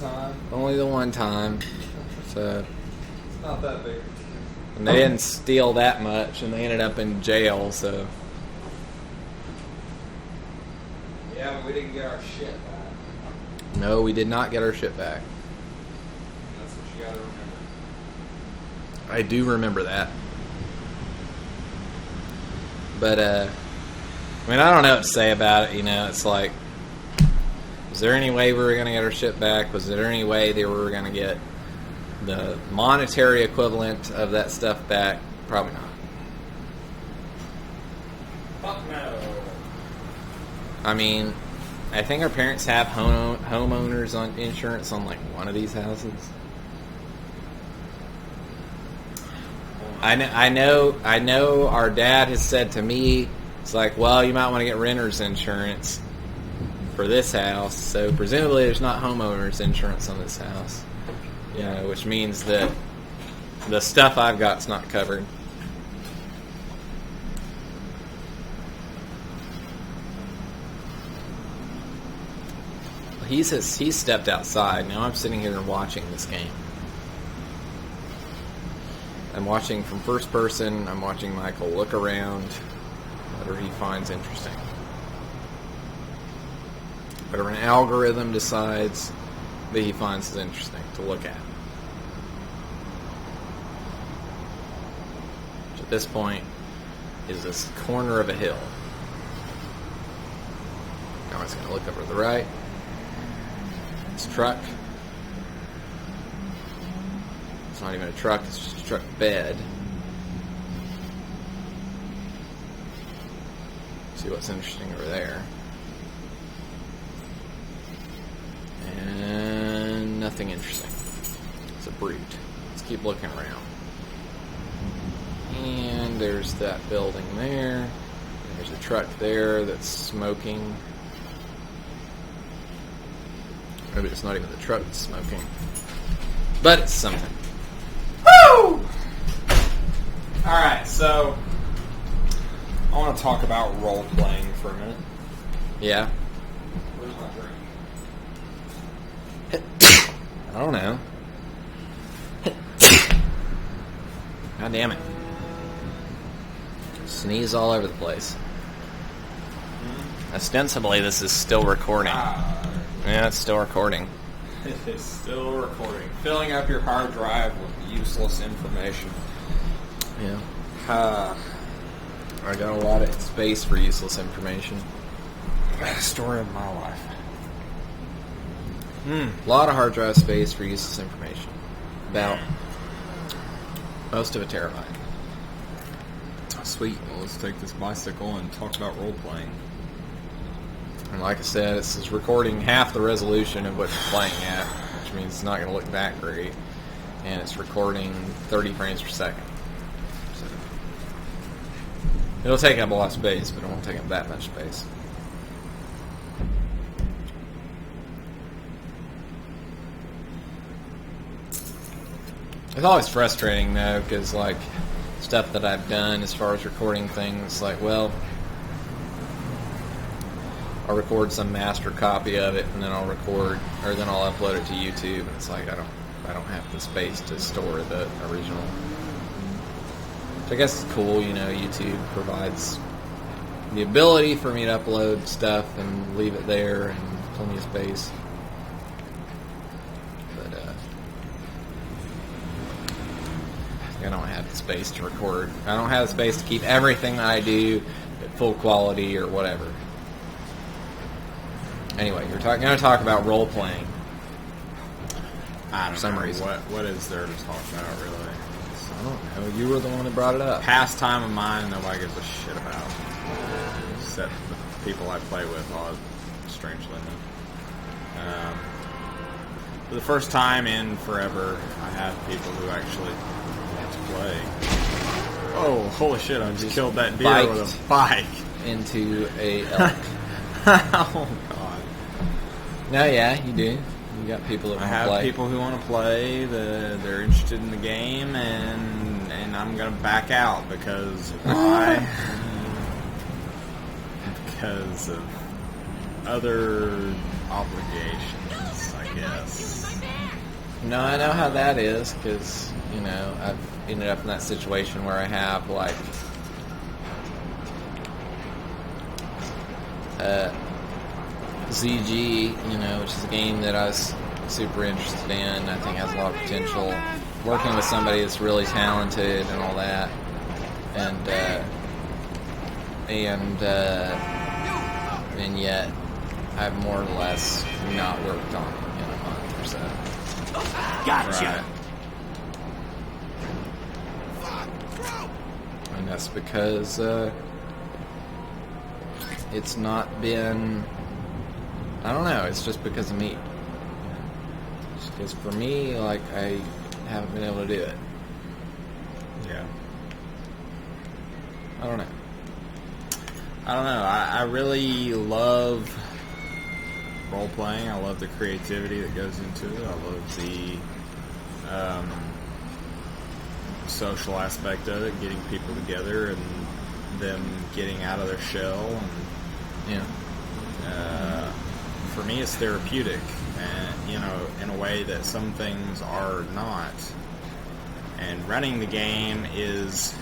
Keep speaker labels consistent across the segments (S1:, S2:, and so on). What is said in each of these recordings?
S1: time.
S2: Only the one time. So
S1: Not that big.
S2: and they didn't steal that much, and they ended up in jail. So
S1: Yeah, but we didn't get our shit back.
S2: no, we did not get our shit back.
S1: That's what you gotta remember.
S2: I do remember that. But, I mean, I don't know what to say about it, you know, it's like, was there any way we were going to get our shit back? Was there any way that we were going to get the monetary equivalent of that stuff back? Probably not.
S1: Fuck no.
S2: I mean, I think our parents have homeowners on insurance on, like, one of these houses. I know our dad has said to me, it's like, well, you might want to get renter's insurance for this house. So presumably there's not homeowner's insurance on this house. You know, which means that the stuff I've got's not covered. He's stepped outside. Now I'm sitting here and watching this game. I'm watching from first person. I'm watching Michael look around, whatever he finds interesting. Whatever an algorithm decides that he finds is interesting to look at. Which at this point is this corner of a hill. Now I'm just going to look over to the right. This truck. It's not even a truck, it's just a truck bed. See what's interesting over there. And nothing interesting. It's a brute. Let's keep looking around. And there's that building there. There's a truck there that's smoking. Maybe it's not even the truck that's smoking. But it's something.
S1: Woo! Alright, so I want to talk about role playing for a minute.
S2: Yeah.
S1: Where's my drink?
S2: I don't know. God damn it. Sneeze all over the place. Ostensibly, this is still recording. Yeah, it's still recording.
S1: It is still recording. Filling up your hard drive with useless information.
S2: Yeah. I got a lot of space for useless information.
S1: Story of my life.
S2: A lot of hard drive space for useless information. About most of a terabyte.
S1: Sweet. Well, let's take this bicycle and talk about role playing.
S2: And like I said, this is recording half the resolution of what you're playing at, which means it's not going to look that great. And it's recording 30 frames per second. So it'll take up a lot of space, but it won't take up that much space. It's always frustrating, though, because, like, stuff that I've done as far as recording things, like, well, I'll record some master copy of it, and then I'll upload it to YouTube, and it's like I don't have the space to store the original. Which I guess is cool, you know. YouTube provides the ability for me to upload stuff and leave it there, and plenty of space. But I don't have the space to record. I don't have the space to keep everything that I do at full quality or whatever. Anyway, you're going to talk about role playing.
S1: I don't
S2: For some
S1: know.
S2: reason.
S1: What is there to talk about, really?
S2: I don't know. You were the one that brought it up.
S1: Pastime of mine nobody gives a shit about. Except the people I play with, strangely enough. For the first time in forever, I have people who actually want to play. Oh, holy shit, I just killed that deer with a bike.
S2: Into a elk.
S1: Oh, God.
S2: No, yeah, you do. You got people that
S1: I
S2: want to
S1: have
S2: play.
S1: people who want to play, they're interested in the game, and I'm going to back out because why? Because of other obligations, I guess.
S2: No, I know how that is, because, you know, I've ended up in that situation where I have, like, ZG, you know, which is a game that I was super interested in. I think has a lot of potential. Working with somebody that's really talented and all that, and yet I've more or less not worked on it in a month or so.
S3: Gotcha.
S2: Right. And that's because it's not been. I don't know. It's just because of me. Because for me, like, I haven't been able to do it.
S1: Yeah.
S2: I don't know.
S1: I really love role playing. I love the creativity that goes into it. I love the social aspect of it, getting people together and them getting out of their shell. And
S2: Yeah.
S1: For me, it's therapeutic, and you know, in a way that some things are not. And running the game is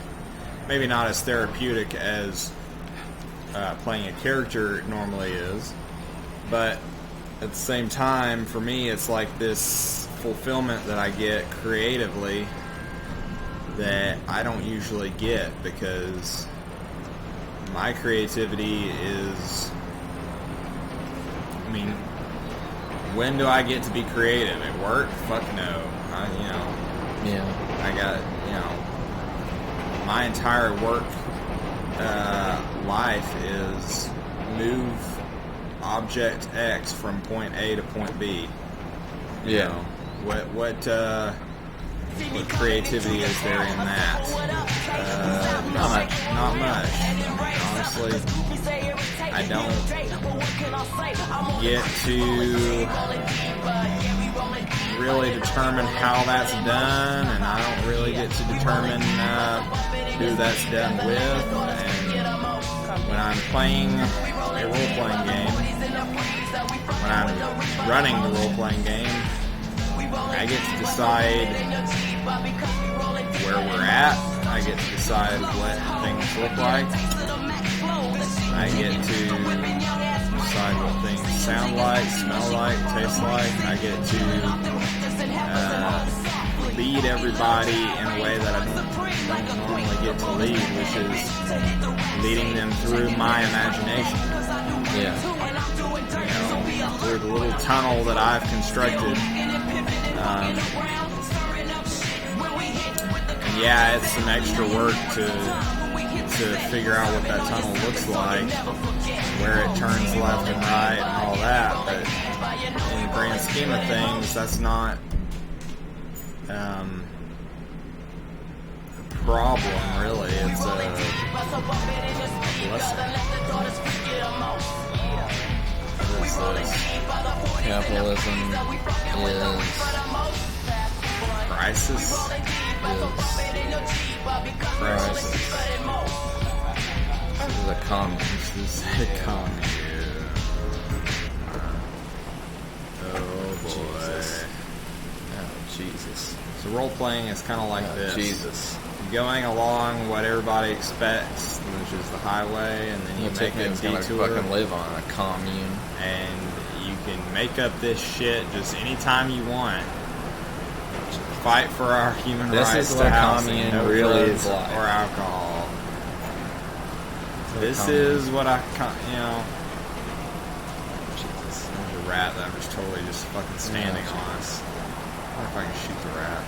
S1: maybe not as therapeutic as playing a character normally is, but at the same time, for me, it's like this fulfillment that I get creatively that I don't usually get, because my creativity is, I mean, when do I get to be creative? At work? Fuck no.
S2: Yeah.
S1: I got, my entire work life is move object X from point A to point B. You
S2: Yeah.
S1: know, what creativity is there in that?
S2: Not much.
S1: Not much. Honestly, I don't get to really determine how that's done, and I don't really get to determine who that's done with. And when I'm playing a role-playing game, when I'm running the role-playing game, I get to decide where we're at. I get to decide what things look like. I get to decide what things sound like, smell like, taste like. I get to lead everybody in a way that I don't normally get to lead, which is leading them through my imagination.
S2: Yeah.
S1: Through the little tunnel that I've constructed. And yeah, it's some extra work to figure out what that tunnel looks like, where it turns left and right and all that, but in the grand scheme of things, that's not a problem, really. It's a blessing.
S2: Capitalism is
S1: Crisis.
S2: Crisis. This is a commune.
S1: This is a commune. Oh boy.
S2: Oh, Jesus.
S1: So role playing is kind of like this.
S2: Jesus.
S1: You're going along what everybody expects, which is the highway, and then you make a
S2: gonna
S1: detour,
S2: fucking live on a commune.
S1: and you can make up this shit just anytime you want. Fight for our human
S2: This
S1: rights
S2: is
S1: to
S2: what
S1: housing,
S2: commune
S1: no
S2: really
S1: drugs
S2: is like.
S1: or alcohol. This
S2: commune.
S1: is what
S2: Jesus.
S1: There's a rat that I'm just totally just fucking standing on. I wonder if I can shoot the rat.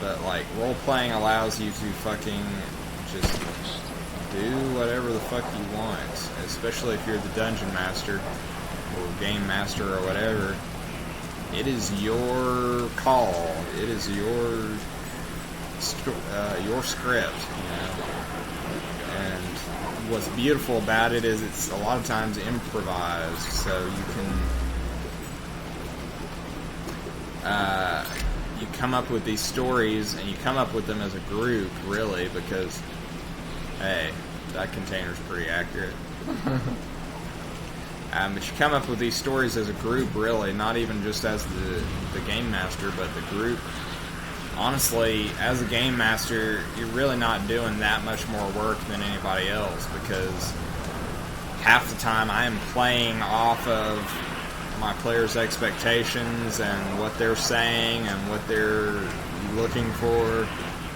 S1: But like role playing allows you to fucking just do whatever the fuck you want, especially if you're the dungeon master or game master or whatever. It is your call. It is your script, you know. And what's beautiful about it is it's a lot of times improvised, so you can you come up with these stories, and you come up with them as a group, really, because hey, that container's pretty accurate. But you come up with these stories as a group, really, not even just as the game master, but the group. Honestly, as a game master, you're really not doing that much more work than anybody else, because half the time I am playing off of my players' expectations and what they're saying and what they're looking for.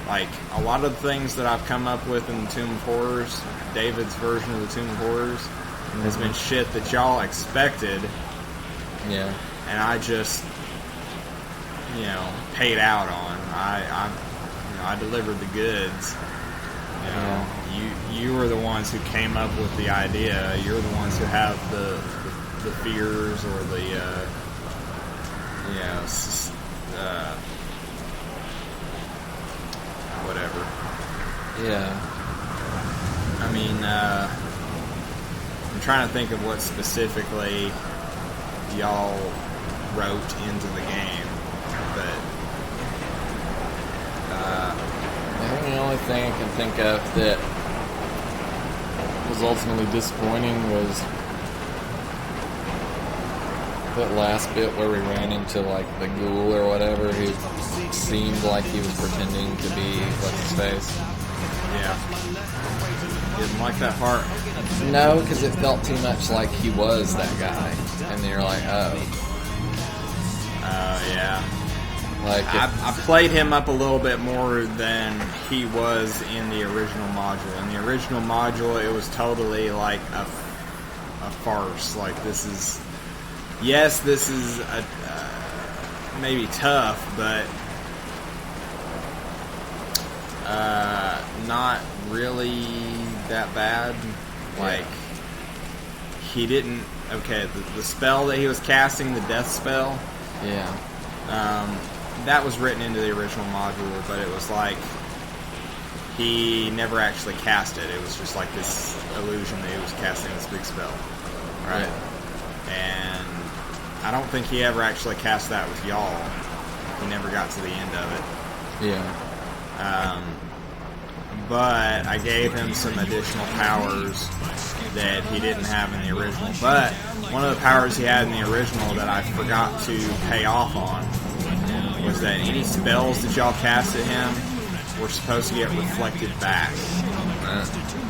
S1: Like, a lot of the things that I've come up with in the Tomb of Horrors, David's version of the Tomb of Horrors, has been shit that y'all expected.
S2: Yeah.
S1: And I just, paid out on. I delivered the goods. You were the ones who came up with the idea. You're the ones who have the fears or the whatever.
S2: Yeah.
S1: I mean, I'm trying to think of what specifically y'all wrote into the game, but
S2: I think the only thing I can think of that was ultimately disappointing was that last bit where we ran into like the ghoul or whatever, who seemed like he was pretending to be what's his face.
S1: Yeah. Didn't like that part.
S2: No, because it felt too much like he was that guy, and you're like, oh.
S1: Yeah.
S2: Like
S1: I played him up a little bit more than he was in the original module. In the original module, it was totally like a farce. Like, this is maybe tough, but not really that bad. Like, he didn't. Okay, the spell that he was casting, the death spell.
S2: Yeah.
S1: That was written into the original module, but it was like he never actually cast it. It was just like this illusion that he was casting this big spell, right?
S2: Yeah.
S1: And I don't think he ever actually cast that with y'all. He never got to the end of it.
S2: Yeah.
S1: But I gave him some additional powers that he didn't have in the original. But one of the powers he had in the original that I forgot to pay off on was that any spells that y'all cast at him were supposed to get reflected back.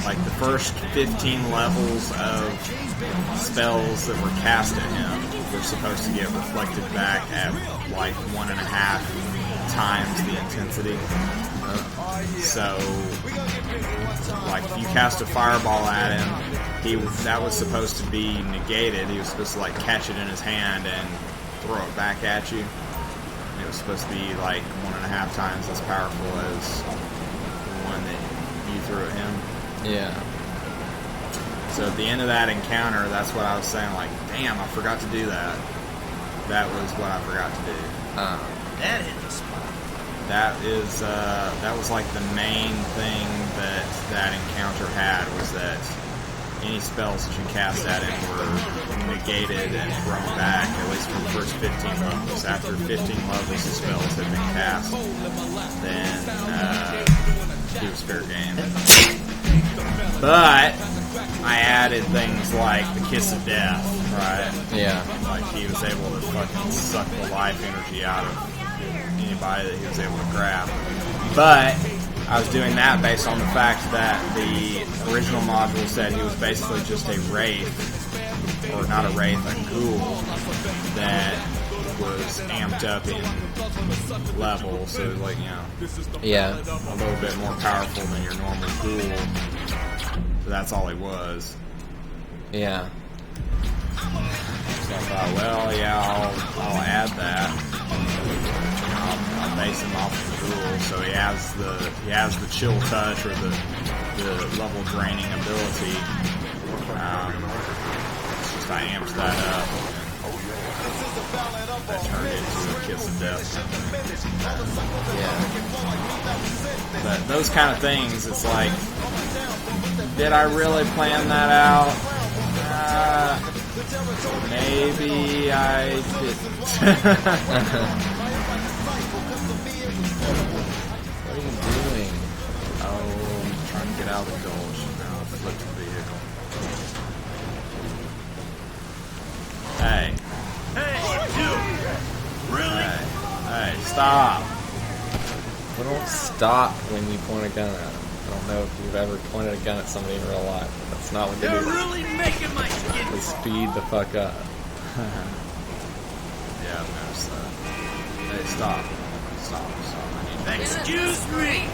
S1: Like, the first 15 levels of spells that were cast at him were supposed to get reflected back at like 1.5 times the intensity. So, like, if you cast a fireball at him, that was supposed to be negated. He was supposed to, like, catch it in his hand and throw it back at you. And it was supposed to be like 1.5 times as powerful as the one that you threw at him.
S2: Yeah.
S1: So at the end of that encounter, that's what I was saying, like, damn, I forgot to do that. That was what I forgot to do.
S3: That hit the spot.
S1: That was like the main thing that encounter had, was that any spells that you cast at him were negated and thrown back, at least for the first 15 levels. After 15 levels of spells had been cast, then he was fair game. But I added things like the Kiss of Death, right?
S2: Yeah.
S1: Like, he was able to fucking suck the life energy out of anybody that he was able to grab. But I was doing that based on the fact that the original module said he was basically just a wraith, or not a wraith, a ghoul that was amped up in level. So it was like,
S2: Yeah.
S1: a little bit more powerful than your normal ghoul. So that's all he was.
S2: Yeah.
S1: So I thought, well, yeah, I'll add that. I'll base him off the ghoul, so he has the chill touch, or the level draining ability. It's just I amped that up. That turned it into a Kiss of Death.
S2: Yeah.
S1: But those kind of things, it's like, did I really plan that out? Maybe I didn't.
S2: What are you doing?
S1: Oh, I'm trying to get out of the gulch. equipped vehicle. Hey.
S3: Hey, you! Really?
S1: Hey, stop.
S2: Well, don't stop when you point a gun at them. I don't know if you've ever pointed a gun at somebody in real life. But that's not what you
S3: You're
S2: do.
S3: really making my skin
S2: They
S3: crawl.
S2: speed the fuck up.
S1: Yeah, I've noticed that. Hey, stop. Stop. I need
S3: Excuse me!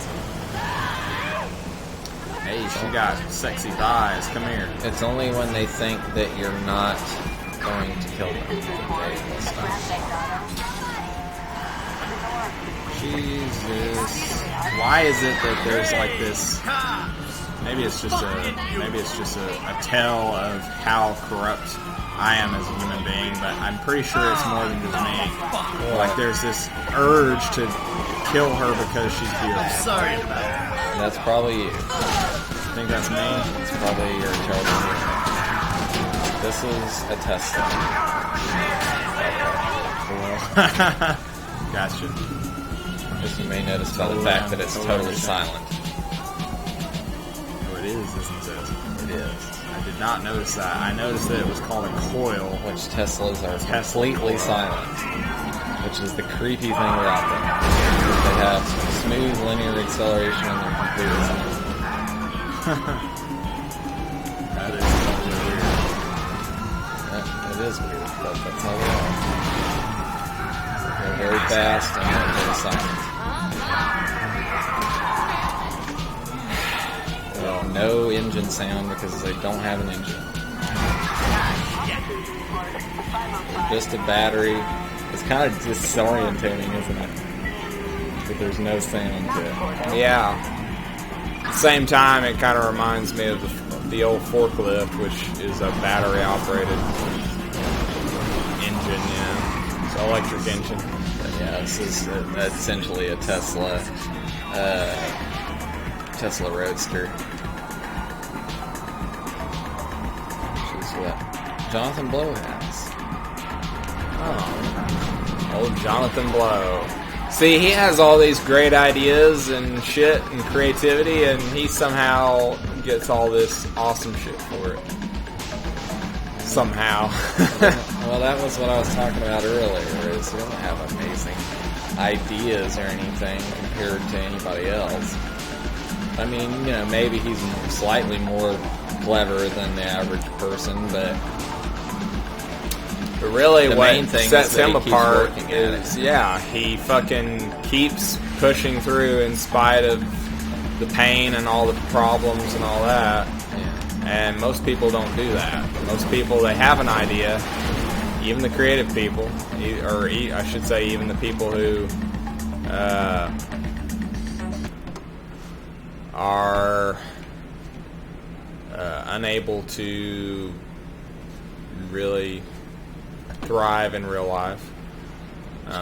S1: Hey, she got sexy thighs. Come here.
S2: It's only when they think that you're not going to kill them. Okay, they'll stop.
S1: Jesus. Why is it that there's like this? Maybe it's just a tell of how corrupt I am as a human being, but I'm pretty sure it's more than just me. Like there's this urge to kill her because she's beautiful.
S3: Sorry about that.
S2: That's probably you.
S1: Think that's me?
S2: It's probably your intelligence. This is a Tesla.
S1: Gotcha.
S2: As you may notice by the fact that it's totally silent.
S1: Oh, it is, isn't it?
S2: It is.
S1: I did not notice that. I noticed that it was called a coil.
S2: Which Teslas are
S1: Tesla
S2: completely
S1: coil.
S2: silent. Which is the creepy thing about them. They have smooth linear acceleration and they're completely silent.
S1: That is totally weird.
S2: It is weird, but that's how they are. They're very fast and they're very silent. Well, no engine sound because they don't have an engine. Just a battery. It's kind of disorientating, isn't it? But there's no sound to it.
S1: Yeah. At the same time, it kind of reminds me of the old forklift, which is a battery-operated engine, yeah. It's an electric engine.
S2: But yeah, this is essentially a Tesla Roadster. Which is what Jonathan Blow has.
S1: Oh. Old Jonathan Blow. See, he has all these great ideas and shit and creativity, and he somehow gets all this awesome shit for it. Somehow.
S2: Well, that was what I was talking about earlier, is he doesn't have amazing ideas or anything compared to anybody else. I mean, you know, maybe he's slightly more clever than the average person, but
S1: really
S2: the
S1: what
S2: main thing
S1: sets
S2: is that
S1: him
S2: he keeps
S1: apart
S2: working at it.
S1: is, yeah, he fucking keeps pushing through in spite of the pain and all the problems and all that.
S2: yeah.
S1: And most people don't do that. Most people, they have an idea, even the creative people, or I should say even the people who are unable to really thrive in real life.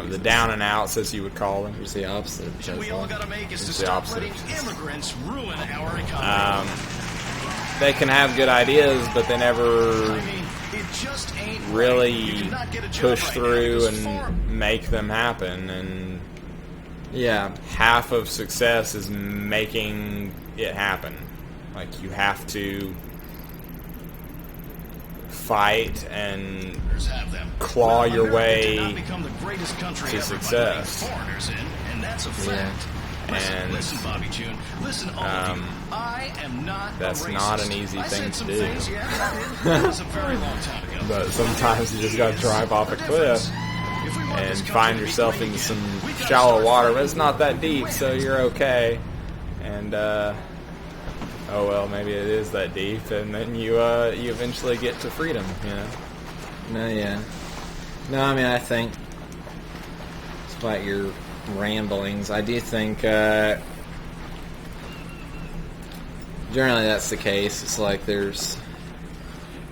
S1: The down and outs, as you would call them.
S2: Here's the opposite of
S3: We all gotta make is to
S1: It's the
S3: stop
S1: opposite.
S3: letting immigrants ruin our economy.
S1: They can have good ideas, but they never
S3: I mean, it just ain't right. You
S1: really
S3: cannot get a job
S1: push
S3: right
S1: through
S3: now.
S1: and make them happen. And
S2: Yeah.
S1: half of success is making it happen. Like, you have to fight and
S3: Have them.
S1: claw
S3: Well,
S1: your
S3: America
S1: way
S3: did not become the greatest country
S1: to
S3: ever by
S1: success.
S3: letting foreigners in, and that's a fact.
S1: And
S3: Listen, Bobby June. Listen, all of you. I am not
S1: that's
S3: a racist.
S1: not an easy
S3: I
S1: thing
S3: said
S1: to
S3: some
S1: do.
S3: Things, yeah, I did. That was a very long time ago.
S1: But sometimes you just gotta drive off a cliff
S3: If we want
S1: and
S3: this country
S1: find
S3: to be
S1: yourself
S3: great
S1: into
S3: again,
S1: some
S3: we gotta
S1: shallow
S3: start
S1: water,
S3: fighting
S1: but it's not that
S3: for
S1: deep,
S3: women.
S1: so you're okay. And oh well, maybe it is that deep, and then you eventually get to freedom, you know.
S2: No, yeah. No, I mean, I think, despite your ramblings, I do think, generally that's the case. It's like there's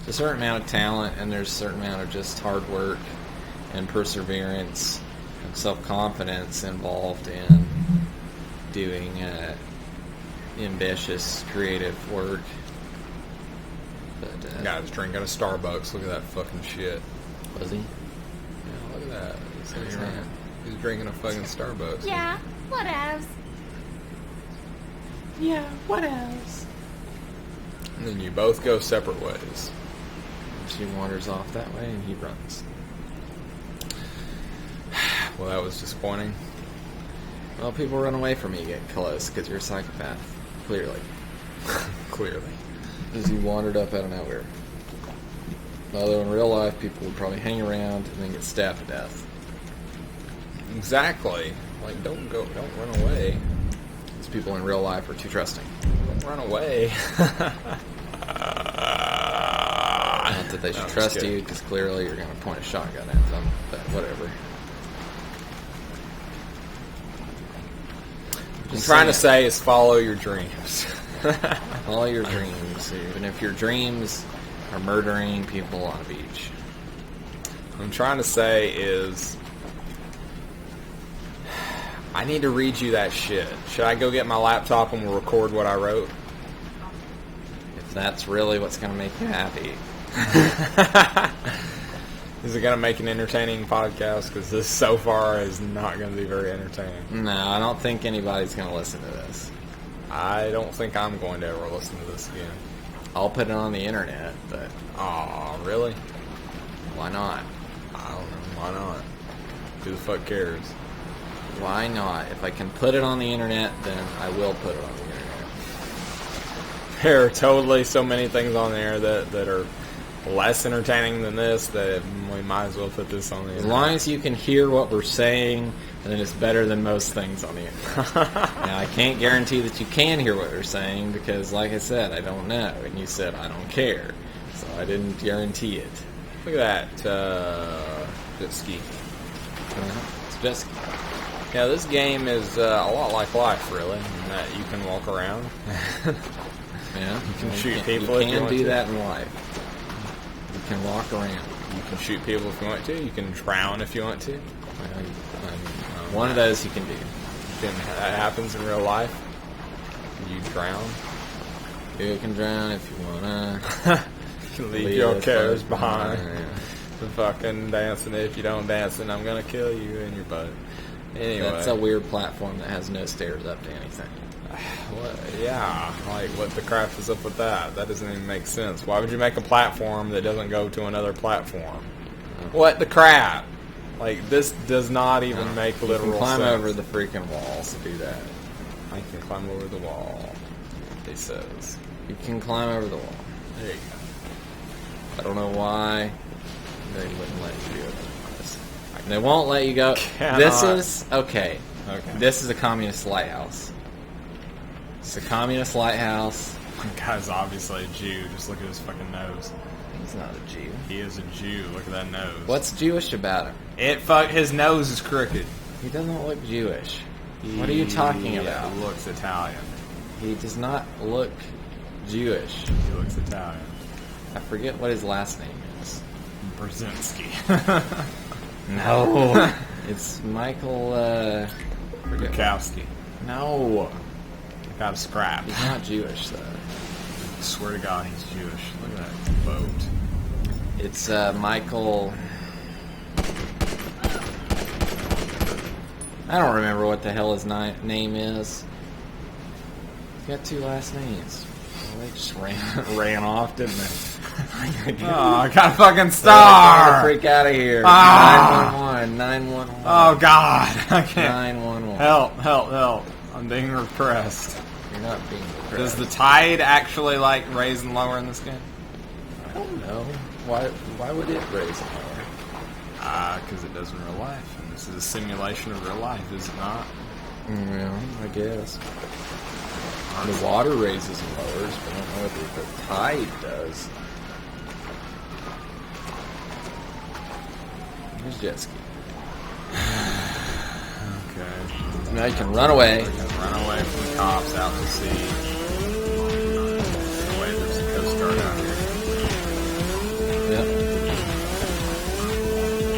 S2: a certain amount of talent, and there's a certain amount of just hard work and perseverance and self-confidence involved in doing ambitious, creative work. But,
S1: Guy's drinking a Starbucks. Look at that fucking shit.
S2: was he?
S1: Yeah, look at that.
S2: What's that?
S1: He's drinking a fucking Starbucks.
S4: Yeah, whatevs. Yeah, whatevs.
S1: And then you both go separate ways.
S2: She wanders off that way, and he runs.
S1: Well, that was disappointing.
S2: Well, people run away from you, get close, because you're a psychopath. Clearly.
S1: Clearly.
S2: Because you wandered up out of nowhere. Although in real life, people would probably hang around and then get stabbed to death.
S1: Exactly. Like, don't run away.
S2: These people in real life are too trusting.
S1: Don't run away.
S2: Not that they should trust you, because clearly you're going to point a shotgun at them, but whatever.
S1: What I'm trying to say is follow your dreams.
S2: Follow your dreams, even if your dreams are murdering people on a beach.
S1: What I'm trying to say is I need to read you that shit. Should I go get my laptop and we'll record what I wrote?
S2: If that's really what's going to make you happy.
S1: Is it going to make an entertaining podcast? Because this so far is not going to be very entertaining.
S2: No, I don't think anybody's going to listen to this.
S1: I don't think I'm going to ever listen to this again.
S2: I'll put it on the internet, but...
S1: Aw, really?
S2: Why not?
S1: I don't know. Why not? Who the fuck cares?
S2: Why not? If I can put it on the internet, then I will put it on the internet.
S1: There are totally so many things on there that are less entertaining than this that we might as well put this on the internet.
S2: As long as you can hear what we're saying, then it's better than most things on the internet. Now, I can't guarantee that you can hear what we're saying because, like I said, I don't know. And you said, I don't care. So I didn't guarantee it.
S1: Look at that jet ski.
S2: It's jet ski.
S1: Yeah, this game is a lot like life, really, in that you can walk around.
S2: Yeah,
S1: you can shoot people if you
S2: can
S1: want
S2: do
S1: to.
S2: that in life. You can walk around.
S1: You can shoot people if you want to. You can drown if you want to.
S2: One of those you can do.
S1: That happens in real life. You drown.
S2: You can drown if you wanna.
S1: You can leave your cares behind.
S2: Yeah.
S1: The fucking dancing. If you don't dance, then I'm gonna kill you in your butt. Anyway,
S2: That's a weird platform that has no stairs up to anything.
S1: What? Yeah, like what the crap is up with that? That doesn't even make sense. Why would you make a platform that doesn't go to another platform? What the crap? Like, this does not even make literal
S2: You can climb
S1: sense.
S2: over the freaking walls to do that.
S1: I can climb over the wall, he says.
S2: You can climb over the wall.
S1: There you go.
S2: I don't know why they wouldn't let you do it. They won't let you go.
S1: Cannot.
S2: This is... Okay.
S1: Okay.
S2: This is a communist lighthouse. It's a communist lighthouse.
S1: The guy's obviously a Jew. Just look at his fucking nose.
S2: He's not a Jew.
S1: He is a Jew. Look at that nose.
S2: What's Jewish about him?
S1: His nose is crooked.
S2: He doesn't look Jewish. What are you talking about?
S1: He looks Italian.
S2: He does not look Jewish.
S1: He looks Italian.
S2: I forget what his last name is.
S1: Brzezinski.
S2: No. It's Michael,
S1: Bukowski.
S2: No.
S1: Got a scrap.
S2: He's not Jewish, though.
S1: I swear to God, he's Jewish. Look at that boat.
S2: It's, Michael... I don't remember what the hell his name is. He's got two last names. Well, they just ran off, didn't they?
S1: Oh, I got a fucking star!
S2: Freak out of here.
S1: Ah!
S2: 911.
S1: Oh, God. I can't.
S2: 911.
S1: Help. I'm being repressed.
S2: You're not being repressed.
S1: Does the tide actually, like, raise and lower in this game?
S2: I don't know. Why would it raise and lower?
S1: Because it does in real life. And this is a simulation of real life, is it not?
S2: Yeah, I guess. The water raises and lowers, but I don't know what the tide does. Here's jet ski.
S1: Okay.
S2: Now you can run away.
S1: Run away from the cops out to sea. Wait, there's a Coast Guard out here.
S2: Yep.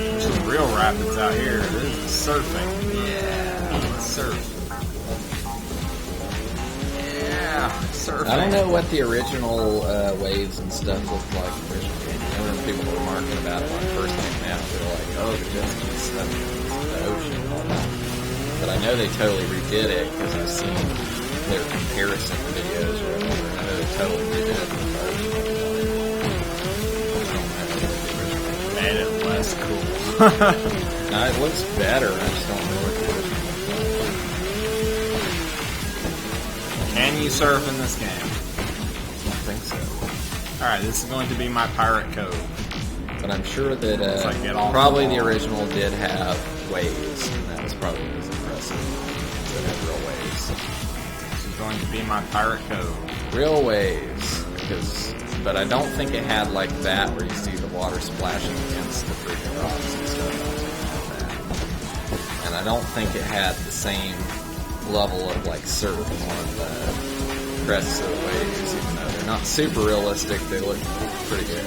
S1: There's some real rapids out here. There's surfing. Yeah, surf. Yeah, surfing.
S2: I don't know what the original waves and stuff looked like. I remember people were marking about it when it first came out. They were like, oh, the jet ski stuff in the ocean and all that. But I know they totally redid it because I've seen their comparison videos or whatever. I know they totally redid it. No, it looks better. I just don't know what the original looks
S1: Can you surf in this game?
S2: like. I don't think so.
S1: Alright, this is going to be my pirate code.
S2: But I'm sure that
S1: It's like get off
S2: probably
S1: the
S2: the
S1: wall.
S2: original did have waves, and that was probably as impressive. So it had real waves.
S1: This is going to be my pirate code.
S2: Real waves. But I don't think it had like that where you see the water splashing against the freaking rocks and stuff. Like that. And I don't think it had the same level of like surf on the crests of the waves, even though they're not super realistic. They look pretty good.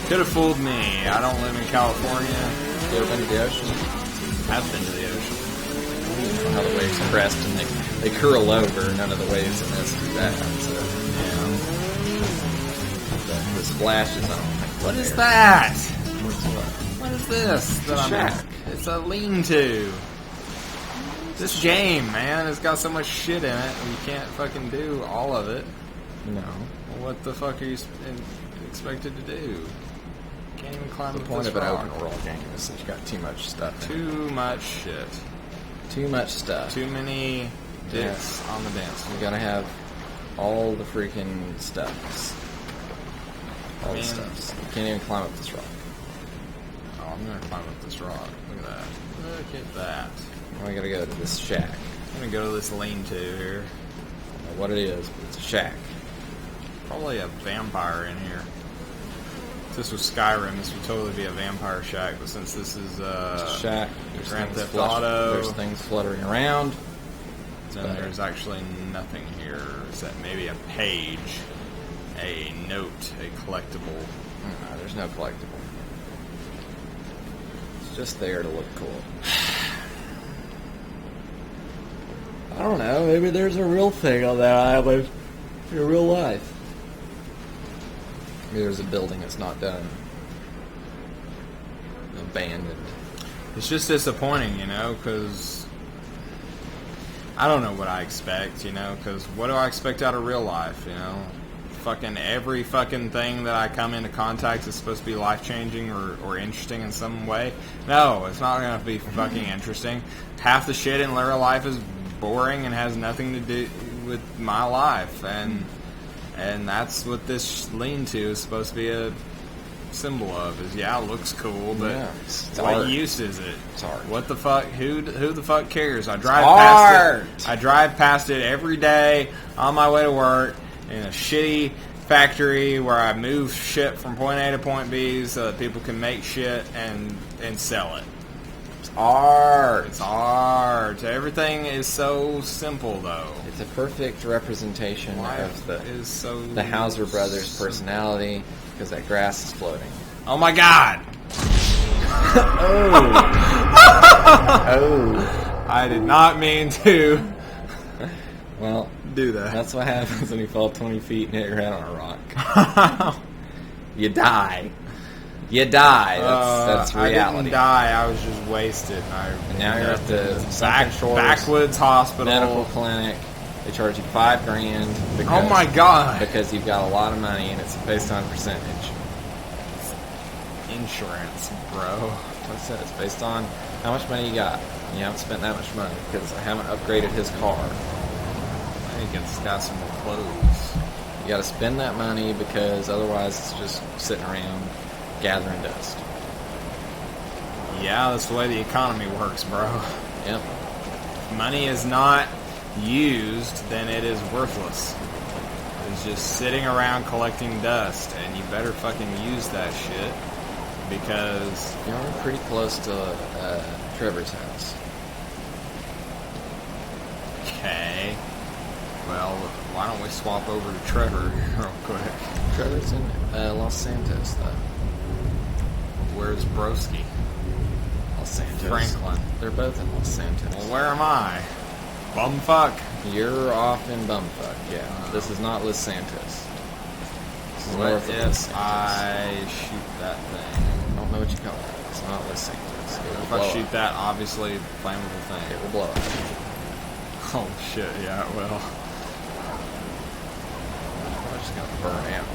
S1: Could have fooled me. I don't live in California.
S2: You ever been to the ocean?
S1: I've been to the ocean.
S2: You know how the waves crest and they curl over. None of the waves in this do that. So
S1: Yeah.
S2: the splashes, I don't think.
S1: What is that?
S2: What's what?
S1: What is this that I'm
S2: shack.
S1: It's a lean-to. This game, man, it's got so much shit in it, and you can't fucking do all of it.
S2: No.
S1: What the fuck are you expected to do? Can't even climb
S2: The
S1: up
S2: point
S1: this
S2: of an
S1: rock.
S2: open world game is that you got too much stuff. in it.
S1: Too much shit.
S2: Too much stuff.
S1: Too many dicks on the dance floor.
S2: You gotta have all the freaking stuffs. All
S1: Man.
S2: the stuffs. You can't even climb up this rock.
S1: Oh, I'm gonna climb up this rock. Look at that. Look at that.
S2: Now we gotta go to this shack.
S1: I'm gonna go to this lean-to here.
S2: I don't know what it is, but it's a shack.
S1: Probably a vampire in here. If this was Skyrim, this would totally be a vampire shack, but since this is
S2: It's a shack. There's
S1: Grand
S2: things
S1: Theft Auto.
S2: There's things fluttering around.
S1: then
S2: better.
S1: there's actually nothing here except maybe a page, a note, a collectible.
S2: No, there's no collectible. It's just there to look cool. I don't know. Maybe there's a real thing on that island in real life. Maybe there's a building that's not done. Abandoned.
S1: It's just disappointing, you know, because I don't know what I expect, you know, because what do I expect out of real life, you know? Fucking every fucking thing that I come into contact is supposed to be life-changing or interesting in some way. No, it's not going to be fucking interesting. Half the shit in real life is boring and has nothing to do with my life, and that's what this lean-to is supposed to be a symbol of. Is it looks cool, but
S2: Yeah, it's
S1: what
S2: art.
S1: use is it?
S2: It's art.
S1: What the fuck? Who the fuck cares? I drive
S2: art.
S1: past it. I drive past it every day on my way to work in a shitty factory where I move shit from point A to point B so that people can make shit and sell it.
S2: It's art.
S1: It's art. Everything is so simple, though.
S2: It's a perfect representation
S1: Life
S2: of
S1: is so
S2: the Hauser brothers' personality because that grass is floating.
S1: Oh my god!
S2: Oh.
S1: I did not mean to
S2: Well,
S1: do that.
S2: that's what happens when you fall 20 feet and hit your head on a rock. You die. You die. That's
S1: I
S2: reality.
S1: didn't die. I was just wasted.
S2: And now you're at the Sunken Shores
S1: backwoods hospital.
S2: medical clinic. They charge you $5,000 because,
S1: Oh my god!
S2: because you've got a lot of money and it's based on percentage.
S1: Insurance, bro.
S2: Like I said, it's based on how much money you got. And you haven't spent that much money because I haven't upgraded his car.
S1: I think it's got some more clothes.
S2: You got to spend that money because otherwise it's just sitting around gathering dust.
S1: Yeah, that's the way the economy works, bro.
S2: Yep.
S1: If money is not used, then it is worthless. It's just sitting around collecting dust, and you better fucking use that shit because
S2: You're pretty close to Trevor's house.
S1: okay. Well, why don't we swap over to Trevor real quick?
S2: Trevor's in Los Santos, though.
S1: Where's Broski?
S2: Los Santos.
S1: Franklin.
S2: They're both in Los Santos.
S1: Well, where am I? Bumfuck.
S2: You're off in Bumfuck, yeah. This is not Los Santos. This is
S1: What
S2: north of Los
S1: if
S2: Santos.
S1: I shoot that thing?
S2: I don't know what you call it. It's not Los Santos. It will
S1: If
S2: blow
S1: I shoot
S2: up.
S1: that obviously flammable
S2: It
S1: thing.
S2: will blow up.
S1: Oh shit, yeah, it will.
S2: It's just gonna burn out.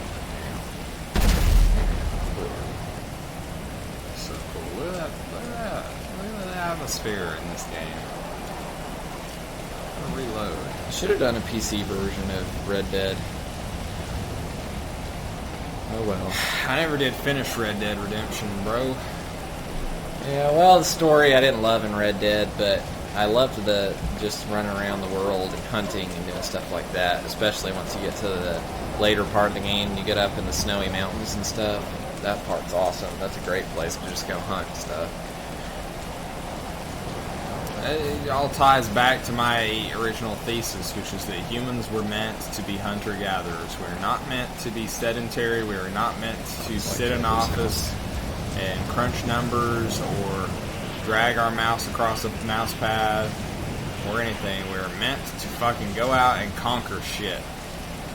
S1: atmosphere in this game. I'm gonna reload.
S2: Should have done a PC version of Red Dead. Oh well.
S1: I never did finish Red Dead Redemption, bro.
S2: Yeah, well, the story I didn't love in Red Dead, but I loved the just running around the world and hunting and doing stuff like that, especially once you get to the later part of the game and you get up in the snowy mountains and stuff. That part's awesome. That's a great place to just go hunt and stuff.
S1: It all ties back to my original thesis, which is that humans were meant to be hunter-gatherers. We're not meant to be sedentary. We are not meant to sit in office and crunch numbers or drag our mouse across a mouse pad or anything. We're meant to fucking go out and conquer shit.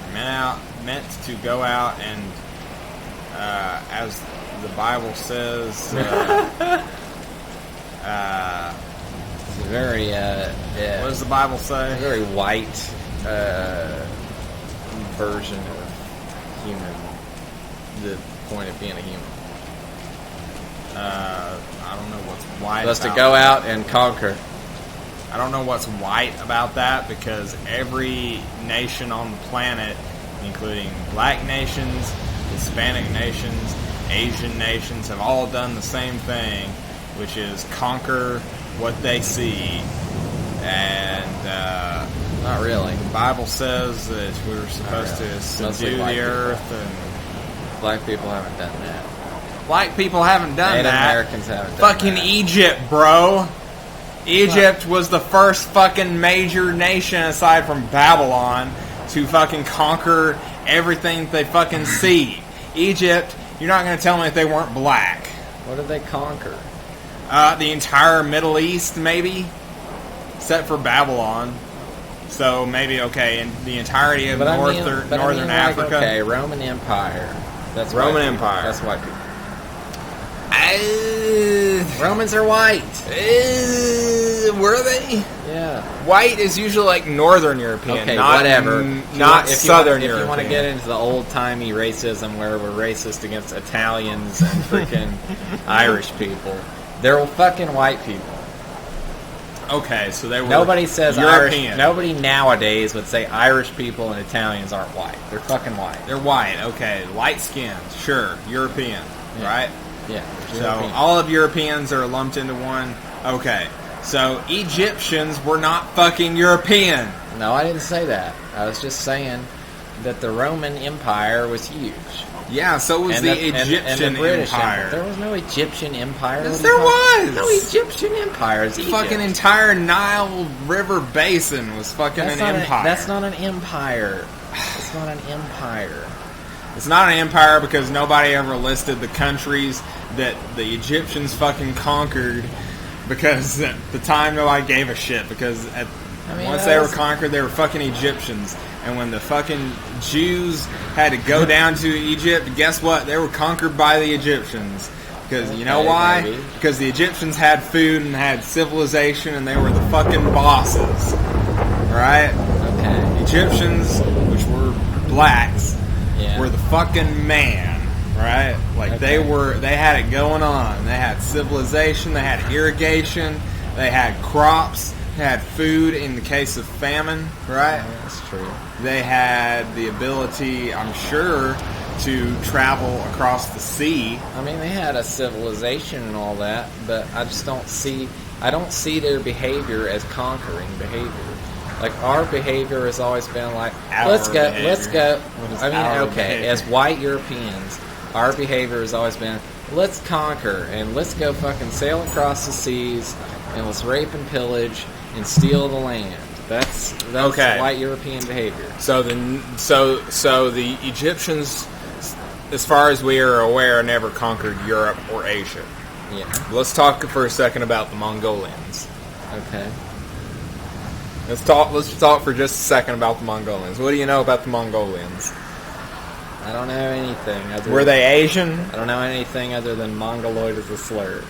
S1: We're meant to go out and, as the Bible says,
S2: It's a very,
S1: what does the Bible say?
S2: very white version of human, the point of being a human.
S1: I don't know what's white
S2: Just to
S1: about
S2: go
S1: that.
S2: out and conquer.
S1: I don't know what's white about that, because every nation on the planet, including black nations, Hispanic nations, Asian nations, have all done the same thing, which is conquer what they see. And
S2: Not really.
S1: the Bible says that we're supposed to
S2: Mostly
S1: subdue
S2: white
S1: the
S2: people.
S1: earth, and
S2: Black people haven't done that.
S1: black people haven't done
S2: Native
S1: that.
S2: Americans haven't done
S1: Fucking
S2: that.
S1: Egypt, bro. Egypt was the first fucking major nation aside from Babylon to fucking conquer everything they fucking see. Egypt, you're not going to tell me that they weren't black.
S2: What did they conquer?
S1: The entire Middle East, maybe, except for Babylon. So maybe, okay, in the entirety of northern Africa.
S2: Okay, Roman Empire. That's
S1: Roman
S2: white people.
S1: Empire.
S2: That's white people.
S1: Uh,
S2: Romans are white.
S1: were they?
S2: Yeah.
S1: White is usually like Northern European,
S2: Okay,
S1: not,
S2: whatever.
S1: Not Southern
S2: If
S1: European.
S2: you want to get into the old-timey racism where we're racist against Italians and freaking Irish people, they're fucking white people.
S1: Okay, so they were
S2: Nobody says
S1: European.
S2: Irish. Nobody nowadays would say Irish people and Italians aren't white. They're fucking white.
S1: They're white, okay. Light skinned, sure. European,
S2: Yeah.
S1: right?
S2: Yeah.
S1: So
S2: European.
S1: all of Europeans are lumped into one. Okay. So Egyptians were not fucking European.
S2: No, I didn't say that. I was just saying that the Roman Empire was huge.
S1: Yeah, so was
S2: And
S1: the
S2: and
S1: Egyptian
S2: the British
S1: Empire.
S2: There was no Egyptian Empire.
S1: Yes,
S2: What are you
S1: there
S2: talking-
S1: was.
S2: No Egyptian Empire. It's
S1: The
S2: Egypt.
S1: fucking entire Nile River basin was fucking
S2: That's
S1: an
S2: not
S1: empire.
S2: That's not an empire. It's not an empire.
S1: It's not an empire because nobody ever listed the countries that the Egyptians fucking conquered, because at the time nobody gave a shit, because once they were conquered, they were fucking Egyptians. And when the fucking Jews had to go down to Egypt, guess what? They were conquered by the Egyptians. Because you know
S2: Okay,
S1: why?
S2: maybe.
S1: Because the Egyptians had food and had civilization, and they were the fucking bosses. Right?
S2: Okay.
S1: Egyptians, which were blacks,
S2: Yeah.
S1: were the fucking man, right? Like
S2: Okay.
S1: they had it going on. They had civilization, they had irrigation, they had crops, they had food in the case of famine, right?
S2: Yeah, that's true.
S1: They had the ability, I'm sure, to travel across the sea.
S2: I mean, they had a civilization and all that, but I just don't see. I don't see their behavior as conquering behavior. Like our behavior has always been like,
S1: Our
S2: let's go.
S1: behavior.
S2: What is
S1: our
S2: okay,
S1: behavior?
S2: as white Europeans, our behavior has always been, let's conquer and let's go fucking sail across the seas and let's rape and pillage and steal the land. That's
S1: Okay.
S2: white European behavior.
S1: So the Egyptians, as far as we are aware, never conquered Europe or Asia.
S2: Yeah.
S1: Let's talk for a second about the Mongolians.
S2: Okay.
S1: Let's talk for just a second about the Mongolians. What do you know about the Mongolians?
S2: I don't know anything.
S1: Were they Asian?
S2: I don't know anything other than Mongoloid is a slur.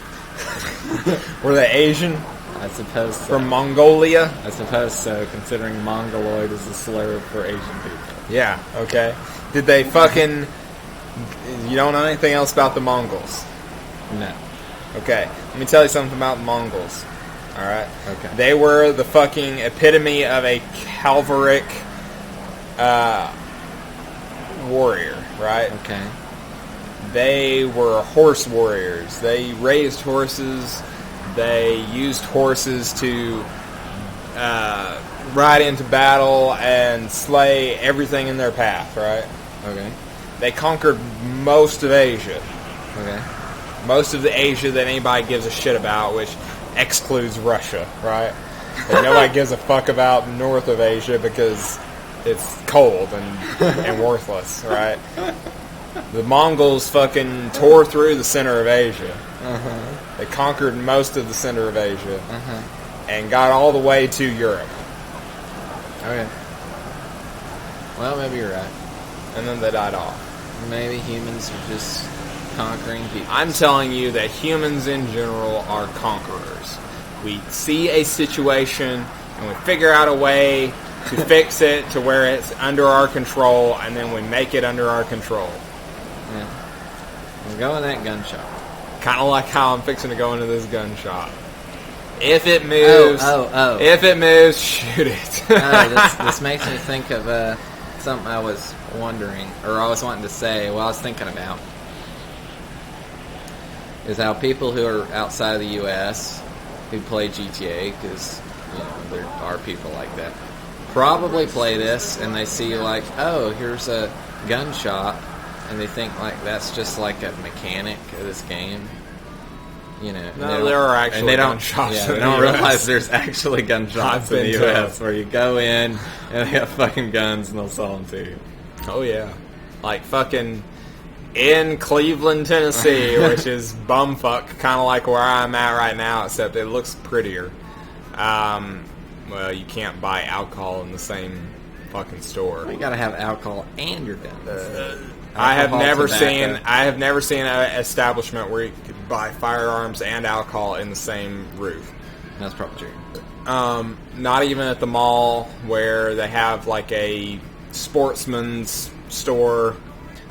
S1: Were they Asian?
S2: I suppose so.
S1: From Mongolia?
S2: I suppose so, considering Mongoloid is a slur for Asian people.
S1: Yeah, okay. Did they fucking... You don't know anything else about the Mongols?
S2: No.
S1: Okay, let me tell you something about the Mongols. All right.
S2: Okay.
S1: They were the fucking epitome of a chivalric warrior, right?
S2: Okay.
S1: They were horse warriors. They raised horses. They used horses to ride into battle and slay everything in their path, right?
S2: Okay.
S1: They conquered most of Asia.
S2: Okay.
S1: Most of the Asia that anybody gives a shit about, which excludes Russia, right? But nobody gives a fuck about north of Asia because it's cold and worthless, right? The Mongols fucking tore through the center of Asia.
S2: Uh-huh.
S1: They conquered most of the center of Asia
S2: Uh-huh.
S1: and got all the way to Europe.
S2: Okay. Well, maybe you're right.
S1: And then they died off.
S2: Maybe humans are just conquering people.
S1: I'm telling you that humans in general are conquerors. We see a situation and we figure out a way to fix it to where it's under our control, and then we make it under our control.
S2: Yeah. Let's go in that gun shop.
S1: Kind of like how I'm fixing to go into this gun shop. If it moves, if it moves, shoot it.
S2: This makes me think of something I was wondering, or I was wanting to say, I was thinking about, is how people who are outside of the U.S. who play GTA, because there are people like that, probably play this and they see like, oh, here's a gun shop, and they think like that's just like a mechanic of this game.
S1: No, there are actually gun shops.
S2: Yeah,
S1: in
S2: they
S1: the
S2: don't
S1: US.
S2: realize there's actually gun shops in the U.S. where you go in and they have fucking guns and they'll sell them to you.
S1: Oh yeah, like fucking in Cleveland, Tennessee, which is bumfuck, kind of like where I'm at right now, except it looks prettier. Well, you can't buy alcohol in the same fucking store.
S2: You gotta have alcohol and your guns.
S1: I have never
S2: tobacco.
S1: seen an establishment where you could buy firearms and alcohol in the same roof.
S2: That's probably true.
S1: Not even at the mall where they have like a sportsman's store.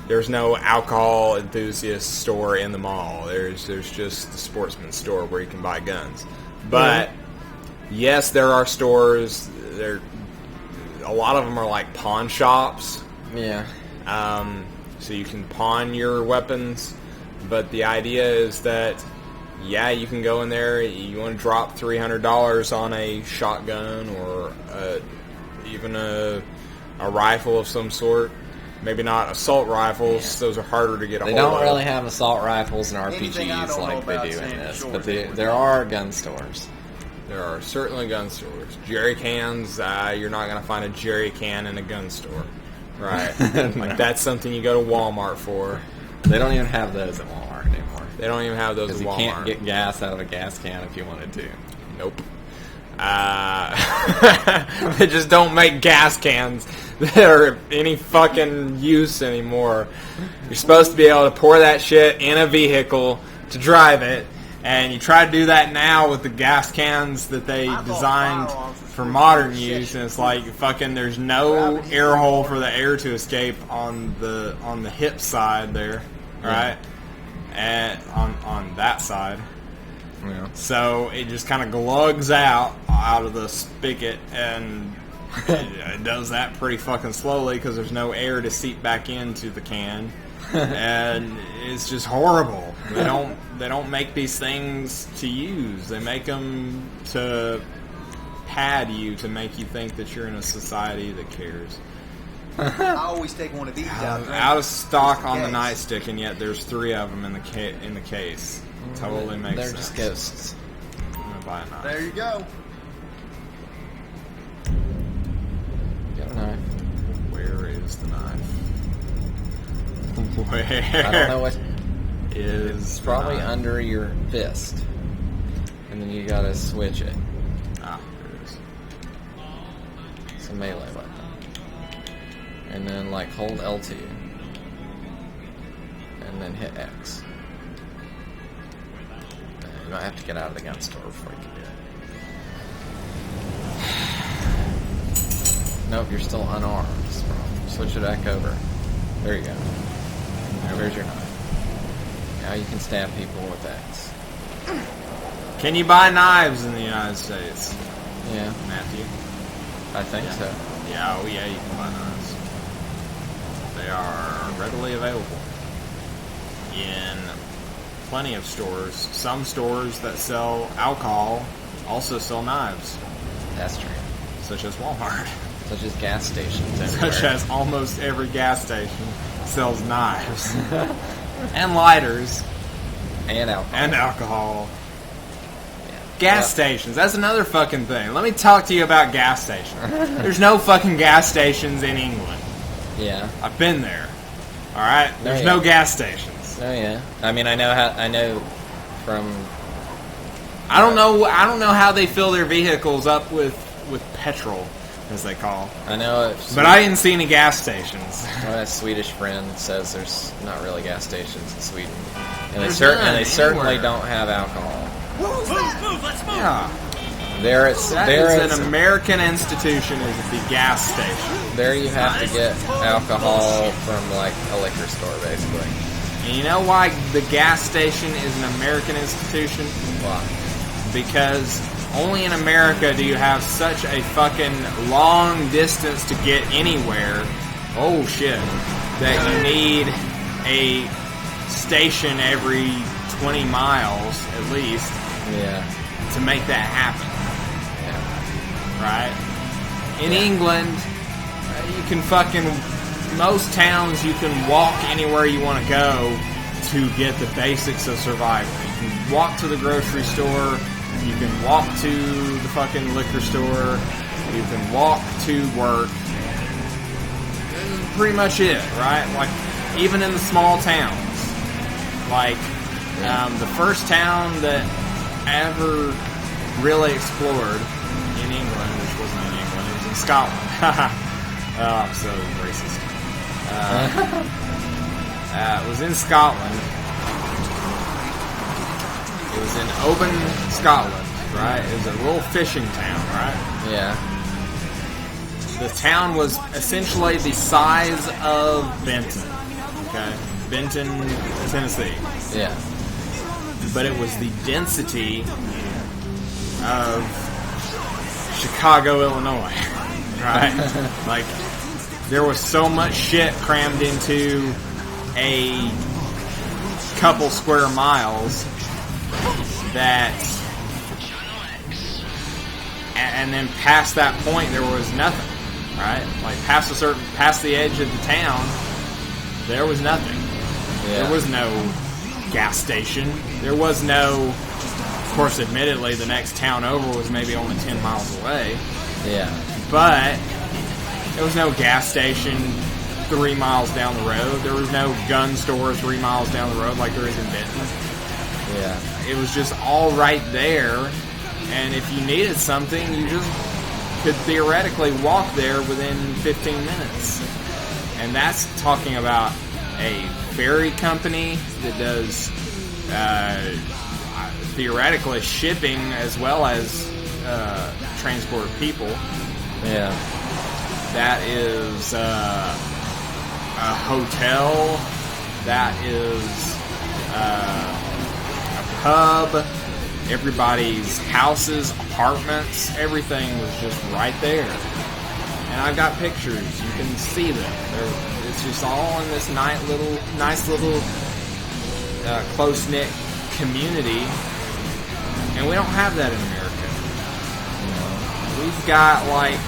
S1: There's no alcohol enthusiast store in the mall. There's just the sportsman's store where you can buy guns. But yes, there are stores. A lot of them are like pawn shops.
S2: Yeah.
S1: So you can pawn your weapons, but the idea is that, yeah, you can go in there, you want to drop $300 on a shotgun or even a rifle of some sort. Maybe not assault rifles, those are harder to get a hold of.
S2: They don't really have assault rifles and RPGs like they do in this, but there are gun stores.
S1: There are certainly gun stores. Jerry cans, you're not going to find a jerry can in a gun store. Right. Like, that's something you go to Walmart for.
S2: They don't even have those at Walmart anymore.
S1: They don't even have those at Walmart.
S2: Because you can't get gas out of a gas can if you wanted to.
S1: Nope. They just don't make gas cans that are of any fucking use anymore. You're supposed to be able to pour that shit in a vehicle to drive it, and you try to do that now with the gas cans that they designed for modern use, and it's like fucking there's no air hole for the air to escape on the hip side there, right? And on that side.
S2: Yeah.
S1: So it just kind of glugs out of the spigot, and it does that pretty fucking slowly because there's no air to seep back into the can, and it's just horrible. They don't make these things to use. They make them to pad you, to make you think that you're in a society that cares.
S4: I always take one of these
S1: out of stock on the nightstick, and yet there's 3 of them in the case. Totally makes sense.
S2: They're just ghosts.
S1: I'm gonna buy a knife.
S4: There you go.
S2: Got a knife.
S1: Where is the knife? Where?
S2: I don't know what.
S1: Is
S2: It's probably
S1: the knife?
S2: under your fist, and then you gotta switch it.
S1: Ah, there it is.
S2: It's a melee weapon. And then like hold L2, and then hit X. You might have to get out of the gun store before you can do it. Nope, you're still unarmed. Switch it back over. There you go. Now there's your knife. Now you can stab people with X.
S1: Can you buy knives in the United States,
S2: Yeah,
S1: Matthew?
S2: I think so.
S1: Yeah, oh yeah, you can buy knives. They are readily available in plenty of stores. Some stores that sell alcohol also sell knives,
S2: That's true.
S1: such as Walmart.
S2: Such as gas stations everywhere.
S1: Such as almost every gas station sells knives and lighters
S2: and alcohol.
S1: and alcohol.
S2: Yeah.
S1: Gas stations, that's another fucking thing. Let me talk to you about gas stations. There's no fucking gas stations in England.
S2: Yeah.
S1: I've been there. Alright? There's
S2: yeah.
S1: no gas stations.
S2: Oh yeah. I mean, I know from.
S1: I don't know how they fill their vehicles up with petrol, as they call.
S2: I know.
S1: But I didn't see any gas stations.
S2: My Swedish friend says there's not really gas stations in Sweden, and
S1: There's
S2: they
S1: none
S2: certainly
S1: anywhere.
S2: don't have alcohol.
S3: Move, let's move.
S1: Yeah.
S2: There it's
S1: That
S2: there
S1: is
S2: it's
S1: an American institution, is the gas station.
S2: there you have to get alcohol from like a liquor store, basically.
S1: And you know why the gas station is an American institution?
S2: Wow.
S1: Because only in America do you have such a fucking long distance to get anywhere. Oh shit. That you need a station every 20 miles at least
S2: Yeah.
S1: to make that happen.
S2: Yeah.
S1: Right? In England, you can fucking, most towns you can walk anywhere you want to go to get the basics of survival. You can walk to the grocery store, you can walk to the fucking liquor store, you can walk to work. This is pretty much it, right? Like, even in the small towns. Like, the first town that ever really explored in England, which wasn't in England, it was in Scotland. Oh, I'm so racist. It was in Scotland. It was in Oban, Scotland, right? It was a little fishing town, right?
S2: Yeah.
S1: The town was essentially the size of Benton, okay? Benton, Tennessee.
S2: Yeah.
S1: But it was the density of Chicago, Illinois, right? Like, there was so much shit crammed into a couple square miles that, and then past that point there was nothing, right? Like past the edge of the town, there was nothing.
S2: Yeah.
S1: There was no gas station. There was no, of course, admittedly, the next town over was maybe only 10 miles away.
S2: Yeah.
S1: But there was no gas station 3 miles down the road. There was no gun store 3 miles down the road like there is in Benton.
S2: Yeah.
S1: It was just all right there. And if you needed something, you just could theoretically walk there within 15 minutes. And that's talking about a ferry company that does theoretically shipping as well as transport people.
S2: Yeah.
S1: That is a hotel. That is a pub. Everybody's houses, apartments, everything was just right there. And I've got pictures. You can see them. It's just all in this nice little close-knit community. And we don't have that in America. We've got, like,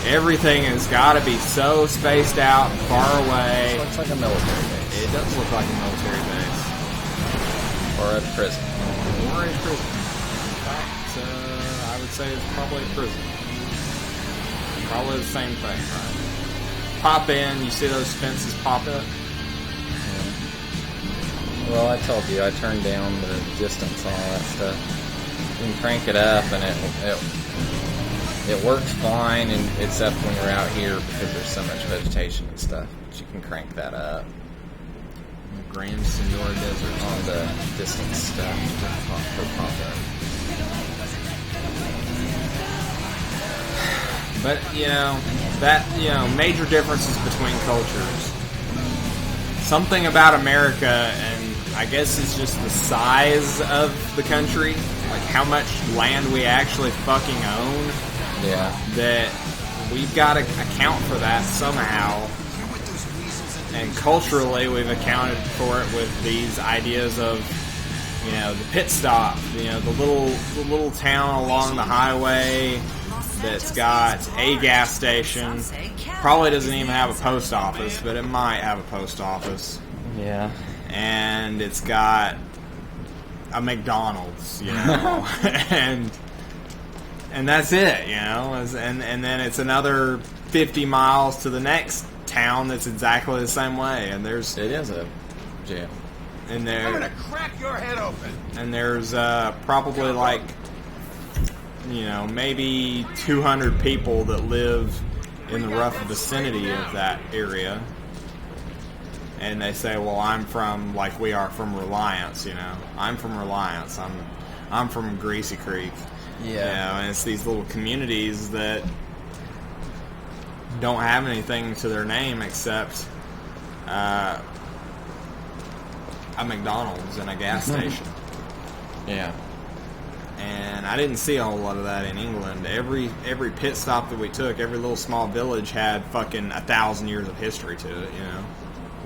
S1: everything has got to be so spaced out, far away.
S2: It looks like a military base.
S1: It does look like a military base.
S2: Or a prison.
S1: Or a prison. In fact, I would say it's probably a prison. Probably the same thing, right? Pop in, you see those fences pop up?
S2: Well, I told you, I turned down the distance on all that stuff. You can crank it up, and it works fine, and except when you're out here because there's so much vegetation and stuff. But you can crank that up.
S1: Grand Senora Desert.
S2: On the distance stuff for pop up.
S1: But, major differences between cultures. Something about America, and I guess it's just the size of the country, like how much land we actually fucking own,
S2: Yeah.
S1: that we've got to account for that somehow. And culturally, we've accounted for it with these ideas of, you know, the pit stop, you know, the little town along the highway that's got a gas station. Probably doesn't even have a post office, but it might have a post office.
S2: Yeah.
S1: And it's got a McDonald's, you know, and that's it, you know, and then it's another 50 miles to the next town that's exactly the same way, and
S2: It is a jail.
S3: I'm gonna crack your head open.
S1: And there's probably like, you know, maybe 200 people that live in the rough vicinity of that area. And they say, well, I'm from, like we are from Reliance, you know. I'm from Reliance. I'm from Greasy Creek.
S2: Yeah.
S1: You know, and it's these little communities that don't have anything to their name except a McDonald's and a gas station.
S2: Yeah.
S1: And I didn't see a whole lot of that in England. Every pit stop that we took, every little small village had fucking 1,000 years of history to it, you know?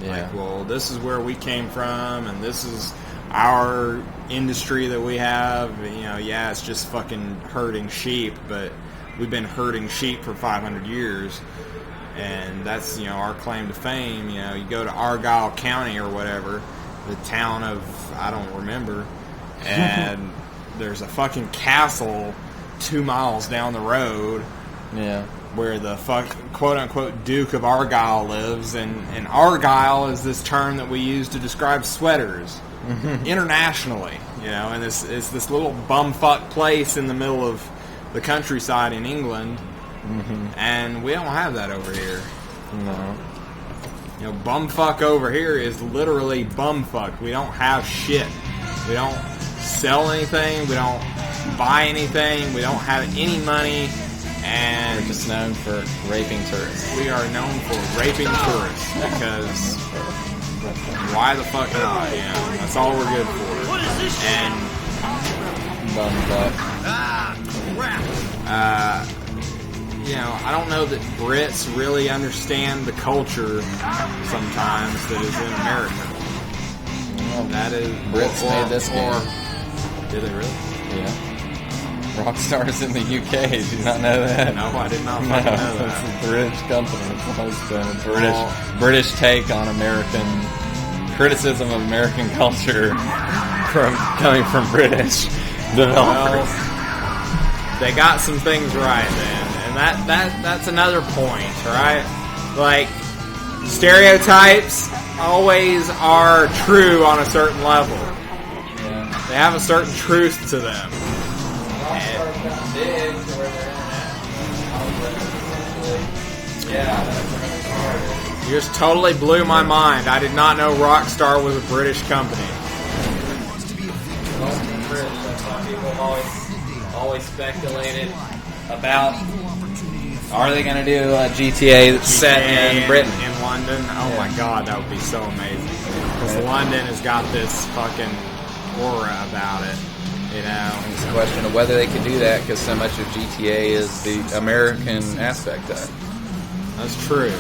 S2: Yeah.
S1: Like, well, this is where we came from, and this is our industry that we have. You know, yeah, it's just fucking herding sheep, but we've been herding sheep for 500 years. And that's, you know, our claim to fame. You know, you go to Argyll County or whatever, the town of, I don't remember, and there's a fucking castle 2 miles down the road.
S2: Yeah.
S1: Where the quote-unquote Duke of Argyll lives, and Argyll is this term that we use to describe sweaters internationally, you know, and it's this little bumfuck place in the middle of the countryside in England, and we don't have that over here.
S2: No.
S1: You know, bumfuck over here is literally bumfuck. We don't have shit. We don't sell anything. We don't buy anything. We don't have any money. And
S2: We're just known for raping tourists.
S1: we are known for raping tourists because why the fuck not? You know, that's all we're good for. And
S2: Bumfuck.
S1: you know, I don't know that Brits really understand the culture sometimes that is in America. That is
S2: Brits made this game.
S1: Did they really?
S2: Yeah. Rockstar's in the UK. Did you not know that?
S1: No, I did not
S2: No,
S1: fucking know
S2: it's
S1: that.
S2: a British company. It's always been a British take on American criticism of American culture coming from British developers.
S1: Well, they got some things right then, and that's another point, right? Like, stereotypes always are true on a certain level.
S2: Yeah.
S1: They have a certain truth to them. You just totally blew my mind. I did not know Rockstar was a British company.
S2: Some people always speculated about, are they going to do a GTA that's set in Britain?
S1: In London? Oh my god, that would be so amazing. Because London has got this fucking aura about it, you know?
S2: It's a question of whether they could do that because so much of GTA is the American aspect of it.
S1: That's true.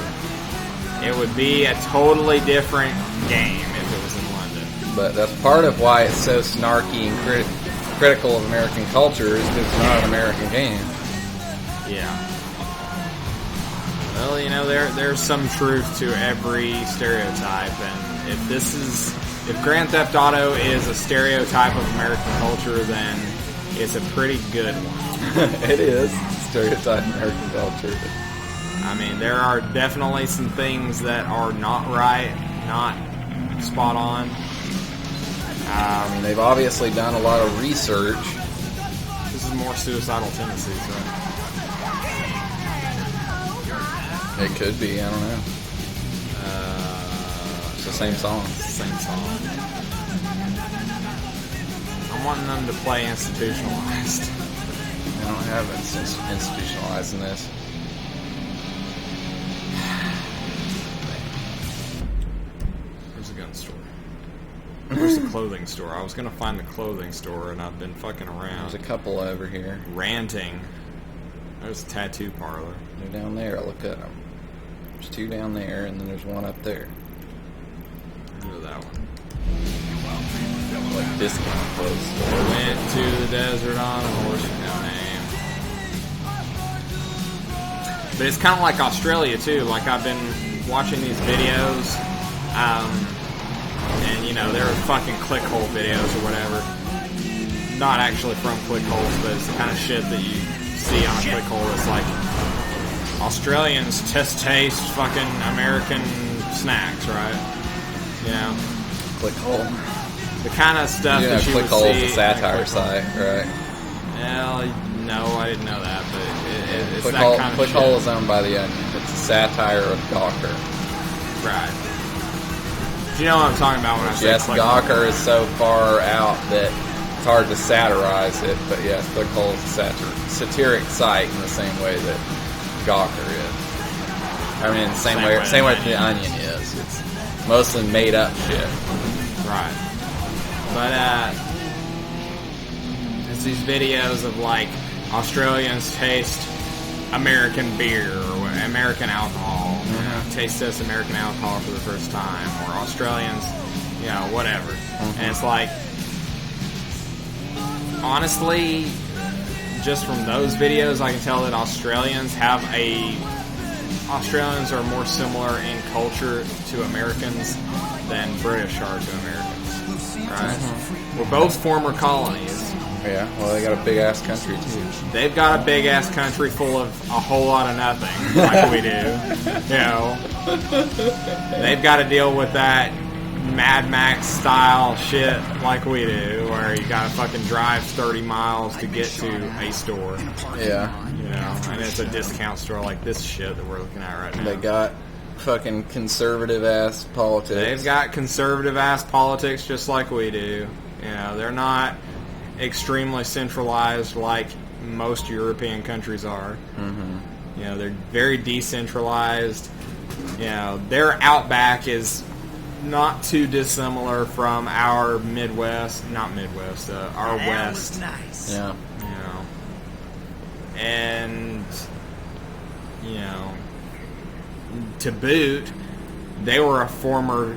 S1: It would be a totally different game if it was in London.
S2: But that's part of why it's so snarky and critical of American culture is because it's not an American game.
S1: Yeah. Well, you know, there's some truth to every stereotype, and if Grand Theft Auto is a stereotype of American culture, then it's a pretty good one.
S2: It is stereotype American culture.
S1: I mean, there are definitely some things that are not right, not spot on.
S2: I mean, they've obviously done a lot of research.
S1: This is more suicidal tendencies, right?
S2: It could be, I don't know. It's the same song.
S1: Same song. I'm wanting them to play Institutionalized.
S2: They don't have it institutionalized in this.
S1: Where's the gun store? Where's the clothing store. I was gonna find the clothing store, and I've been fucking around.
S2: There's a couple over here.
S1: Ranting. There's a tattoo parlor.
S2: They're down there. Look at them. There's 2 down there, and then there's 1 up there.
S1: Look at that one.
S2: Like discount clothes store.
S1: Went to the desert on a horse, no name. But it's kind of like Australia too. Like I've been watching these videos, and you know they're fucking clickhole videos or whatever. Not actually from clickholes, but it's the kind of shit that you see on a clickhole. It's like Australians taste fucking American snacks, right? You know,
S2: Clickhole.
S1: the kind of stuff that you would see.
S2: Clickhole is a satire site, right?
S1: Well, no, I didn't know that, but it's that
S2: Clickhole,
S1: kind of
S2: Clickhole
S1: shit.
S2: is owned by the Onion. It's a satire of Gawker.
S1: Right. Do you know what I'm talking about when I say
S2: Yes,
S1: Clickhole?
S2: Gawker is so far out that it's hard to satirize it, but yes, Clickhole is a satiric site in the same way that Gawker is. I mean, the same way the Onion is. It's mostly made up shit.
S1: Right. But, it's these videos of, like, Australians taste American beer or American alcohol. You know, taste this American alcohol for the first time. Or Australians, you know, whatever. And it's like, honestly, just from those videos, I can tell that Australians are more similar in culture to Americans than British are to Americans. Right? We're both former colonies.
S2: Yeah, well, they got a big-ass country, too.
S1: They've got a big-ass country full of a whole lot of nothing, like we do. You know, they've got to deal with that Mad Max style shit like we do, where you gotta fucking drive 30 miles to get to a store.
S2: Yeah.
S1: You know, and it's a discount store like this shit that we're looking at right now.
S2: They got fucking conservative-ass politics.
S1: They've got conservative-ass politics just like we do. You know, they're not extremely centralized like most European countries are.
S2: Mm-hmm.
S1: You know, they're very decentralized. You know, their outback is not too dissimilar from our Midwest, our West.
S3: Nice.
S2: Yeah.
S1: You know, and you know, to boot, they were a former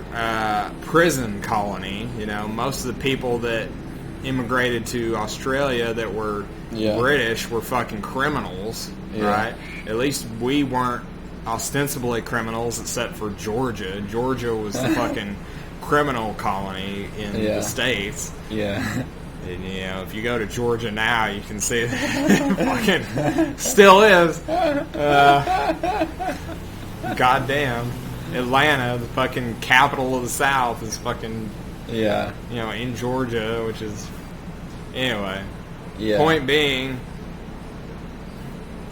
S1: prison colony. You know, most of the people that immigrated to Australia that were British were fucking criminals, right? At least we weren't ostensibly criminals, except for Georgia. Georgia was the fucking criminal colony in the States.
S2: Yeah.
S1: And, you know, if you go to Georgia now, you can see that it fucking still is. Goddamn. Atlanta, the fucking capital of the South, is fucking, you know, in Georgia, which is... Anyway.
S2: Yeah.
S1: Point being,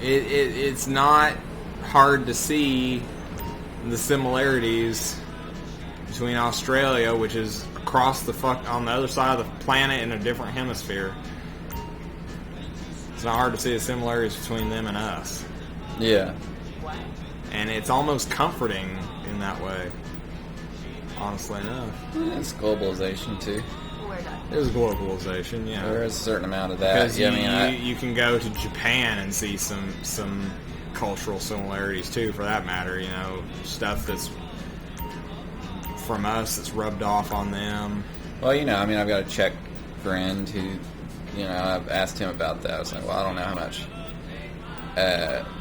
S1: it's not hard to see the similarities between Australia, which is across the on the other side of the planet in a different hemisphere. It's not hard to see the similarities between them and us.
S2: Yeah.
S1: And it's almost comforting in that way, honestly enough.
S2: It's globalization, too.
S1: There's globalization, yeah.
S2: There is a certain amount of that.
S1: Because
S2: Yeah,
S1: you can go to Japan and see some cultural similarities too, for that matter. You know, stuff that's from us that's rubbed off on them.
S2: Well, you know, I mean, I've got a Czech friend who, you know, I've asked him about that. I was like, well, I don't know how much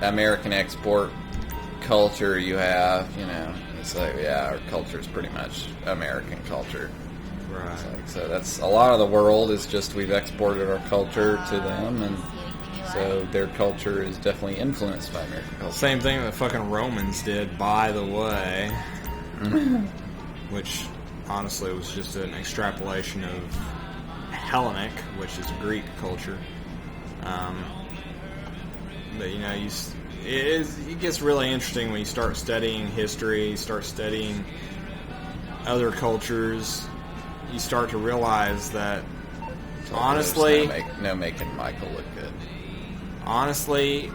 S2: American export culture you have. You know, it's like, yeah, our culture is pretty much American culture.
S1: Right.
S2: So that's a lot of the world is just we've exported our culture to them, and so their culture is definitely influenced by American culture.
S1: Same thing that the fucking Romans did, by the way. Which, honestly, was just an extrapolation of Hellenic, which is Greek culture. But, you know, it gets really interesting when you start studying history, start studying other cultures. You start to realize that, honestly...
S2: No making Michael look good.
S1: Honestly,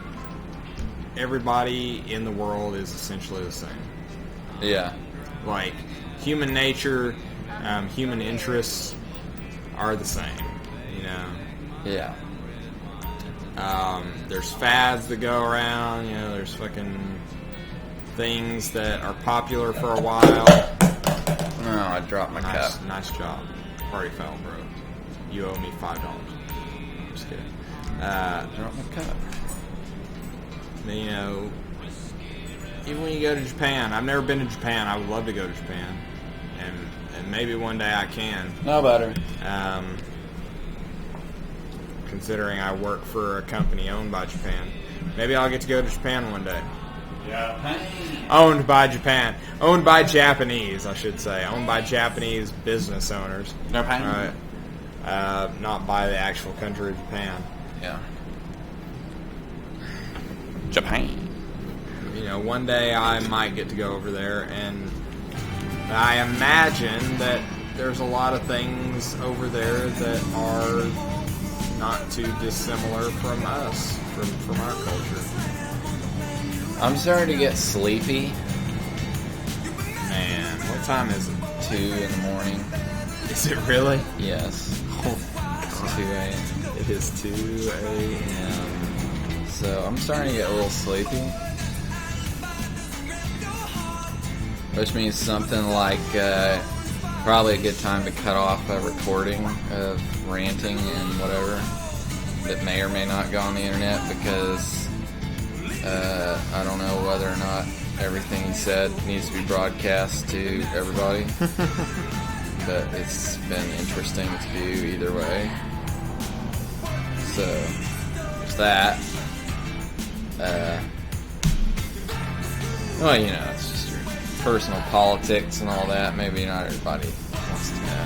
S1: everybody in the world is essentially the same.
S2: Yeah.
S1: Like, human nature Human interests are the same, you know.
S2: Yeah.
S1: There's fads that go around, you know, there's fucking things that are popular for a while.
S2: Oh, I dropped my cup.
S1: Nice job. Party foul, bro. You owe me $5. I'm just kidding.
S2: Dropped my cup.
S1: You know, even when you go to Japan, I've never been to Japan. I would love to go to Japan, and maybe one day I can.
S2: No butter.
S1: Considering I work for a company owned by Japan, maybe I'll get to go to Japan one day. Owned by Japan. Owned by Japanese, I should say. Owned by Japanese business owners.
S2: Japan.
S1: Not by the actual country of Japan.
S2: Yeah. Japan.
S1: You know, one day I might get to go over there, and I imagine that there's a lot of things over there that are not too dissimilar from us, from our culture.
S2: I'm starting to get sleepy.
S1: Man, what time is it?
S2: 2 in the morning.
S1: Is it really?
S2: Yes.
S1: Oh,
S2: It's 2 a.m.
S1: it is 2 a.m.
S2: So I'm starting to get a little sleepy. Which means something like probably a good time to cut off a recording of ranting and whatever that may or may not go on the internet, because I don't know whether or not everything he said needs to be broadcast to everybody. But it's been interesting to do either way. So there's that. Well, you know, it's just your personal politics and all that. Maybe not everybody wants to know.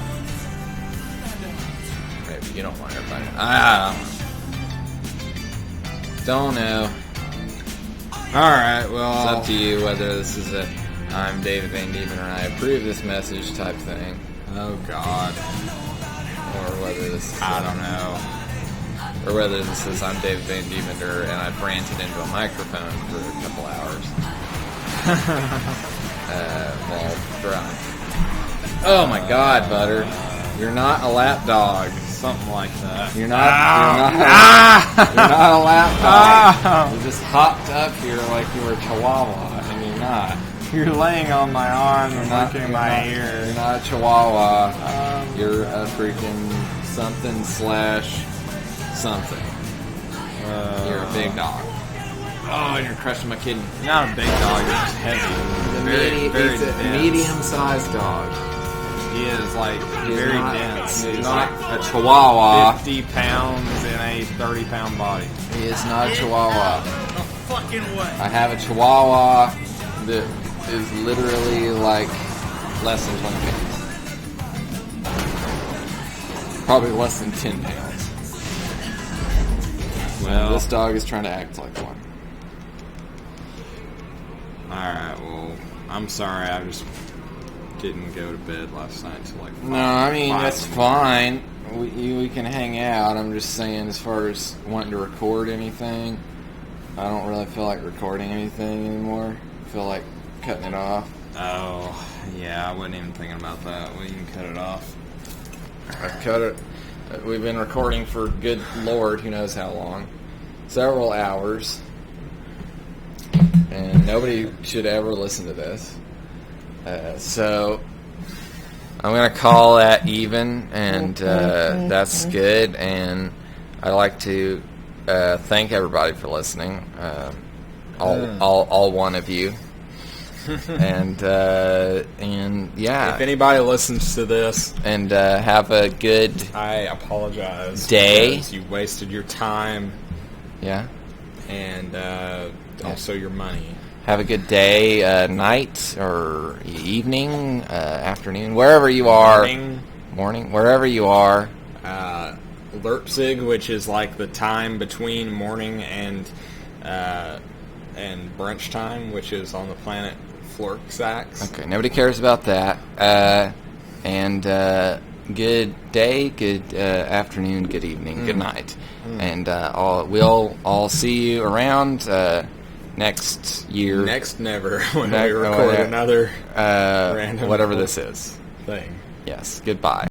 S2: Maybe you don't want everybody to know. I don't know.
S1: Alright, well...
S2: It's up to you whether this is a I'm David Van Diemen and I approve this message type thing.
S1: Oh, God.
S2: Or whether this is...
S1: I don't know.
S2: Or whether this is I'm David Van Diemender and I've ranted into a microphone for a couple hours. While drunk. Oh my God, Butter. You're not a lap dog.
S1: Something like that.
S2: You're not you're not a lap dog. You just hopped up here like you were a chihuahua, and you're not.
S1: You're laying on my arm and licking my
S2: You're
S1: ear.
S2: not a chihuahua. You're a freaking something something. You're a big dog. Oh, and you're crushing my kidney.
S1: You're not a big dog, you're just heavy.
S2: He's a
S1: dense.
S2: medium-sized dog.
S1: He is, like, very dense.
S2: He's
S1: He's
S2: not
S1: like
S2: a chihuahua.
S1: 50 pounds in a 30-pound body.
S2: He is not a chihuahua.
S3: No fucking way.
S2: I have a chihuahua that is literally like less than 20 pounds. Probably less than 10 pounds.
S1: Well,
S2: This dog is trying to act like one.
S1: alright, well, I'm sorry, I just didn't go to bed last night till like 5.
S2: No, I mean,
S1: 5.
S2: that's fine. We can hang out. I'm just saying, as far as wanting to record anything, I don't really feel like recording anything anymore. I feel like cutting it off.
S1: Oh, yeah, I wasn't even thinking about that. We can cut it off.
S2: I've cut it. We've been recording for good Lord, who knows how long. Several hours. And nobody should ever listen to this. So I'm going to call that even, and that's good. And I'd like to thank everybody for listening. All one of you. and yeah.
S1: If anybody listens to this,
S2: and have a good
S1: I apologize.
S2: Day.
S1: Because you wasted your time
S2: yeah.
S1: and also your money.
S2: Have a good day, night, or evening, afternoon, wherever you are. Morning, wherever you are.
S1: Leipzig, which is like the time between morning and brunch time, which is on the planet Florxax.
S2: Okay, nobody cares about that. And good day, good afternoon, good evening, good night. And we'll all see you around next year.
S1: Next never, when we record another random
S2: whatever this is.
S1: thing.
S2: Yeah. Yes. Goodbye.